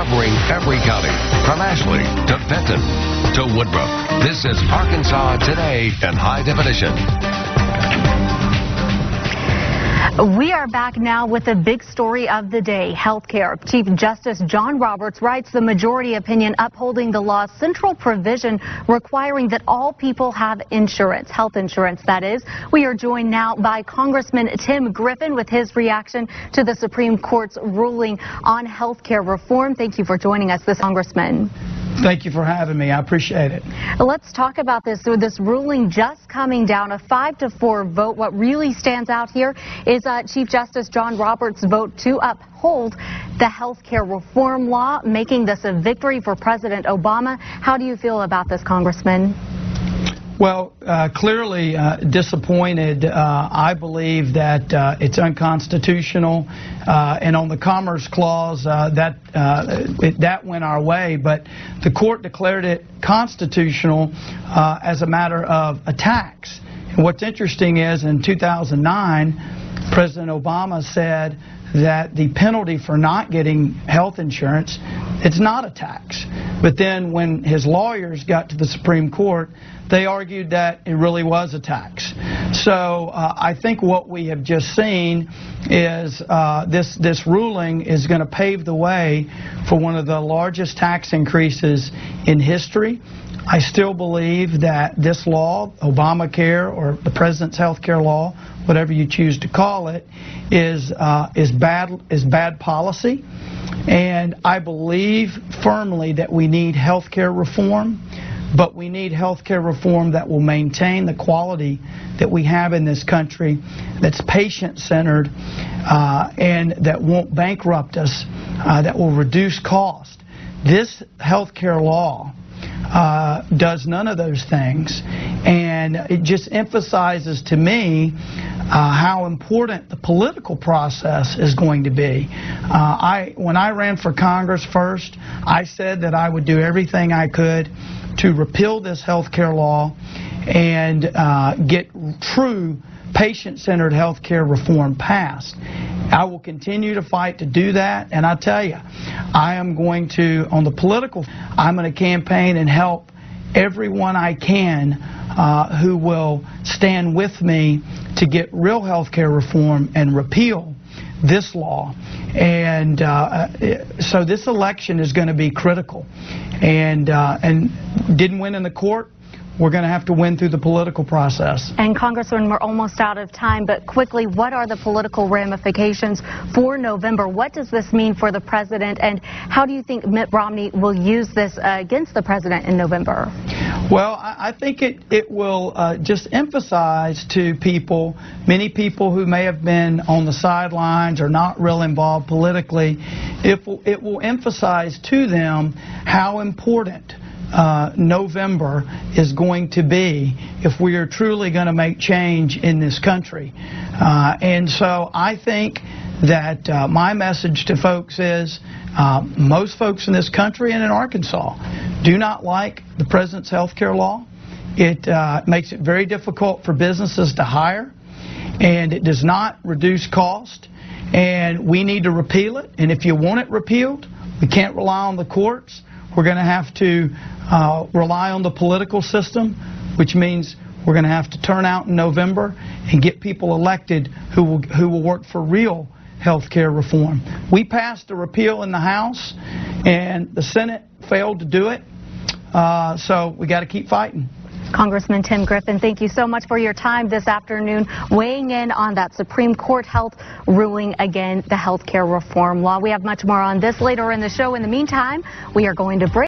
covering every county, from Ashley to Benton to Woodruff. This is Arkansas Today in high definition. We are back now with the big story of the day, healthcare. Chief Justice John Roberts writes the majority opinion upholding the law's central provision requiring that all people have insurance, health insurance, that is. We are joined now by Congressman Tim Griffin with his reaction to the Supreme Court's ruling on healthcare reform. Thank you for joining us, Congressman. Thank you for having me. I appreciate it. Let's talk about this. So this ruling just coming down, a 5-4 vote. What really stands out here is Chief Justice John Roberts' vote to uphold the health care reform law, making this a victory for President Obama. How do you feel about this, Congressman? Well, clearly disappointed. I believe that it's unconstitutional, and on the Commerce Clause, that went our way, but the court declared it constitutional as a matter of a tax. And what's interesting is in 2009, President Obama said that the penalty for not getting health insurance, it's not a tax. But then when his lawyers got to the Supreme Court, they argued that it really was a tax. So I think what we have just seen is this ruling is going to pave the way for one of the largest tax increases in history. I still believe that this law, ObamaCare or the President's health care law, whatever you choose to call it, is bad policy. And I believe firmly that we need health care reform, but we need health care reform that will maintain the quality that we have in this country, that's patient-centered, and that won't bankrupt us, that will reduce cost. This health care law does none of those things, and it just emphasizes to me how important the political process is going to be. When I ran for Congress first, I said that I would do everything I could to repeal this health care law and get true patient-centered health care reform passed. I will continue to fight to do that, and I tell you, I am going to, on the political, I'm going to campaign and help everyone I can who will stand with me to get real health care reform and repeal this law. And so this election is going to be critical. And didn't win in the court, we're going to have to win through the political process. And Congressman, we're almost out of time, but quickly, what are the political ramifications for November? What does this mean for the president, and how do you think Mitt Romney will use this against the president in November? Well, I think it will just emphasize to people, many people who may have been on the sidelines or not real involved politically, it will emphasize to them how important November is going to be if we are truly going to make change in this country. And so I think that my message to folks is most folks in this country and in Arkansas do not like the President's health care law. It makes it very difficult for businesses to hire, and it does not reduce cost, and we need to repeal it. And if you want it repealed, we can't rely on the courts. We're going to have to rely on the political system, which means we're going to have to turn out in November and get people elected who will work for real health care reform. We passed a repeal in the House, and the Senate failed to do it, so we got to keep fighting. Congressman Tim Griffin, thank you so much for your time this afternoon, weighing in on that Supreme Court health ruling against the health care reform law. We have much more on this later in the show. In the meantime, we are going to break.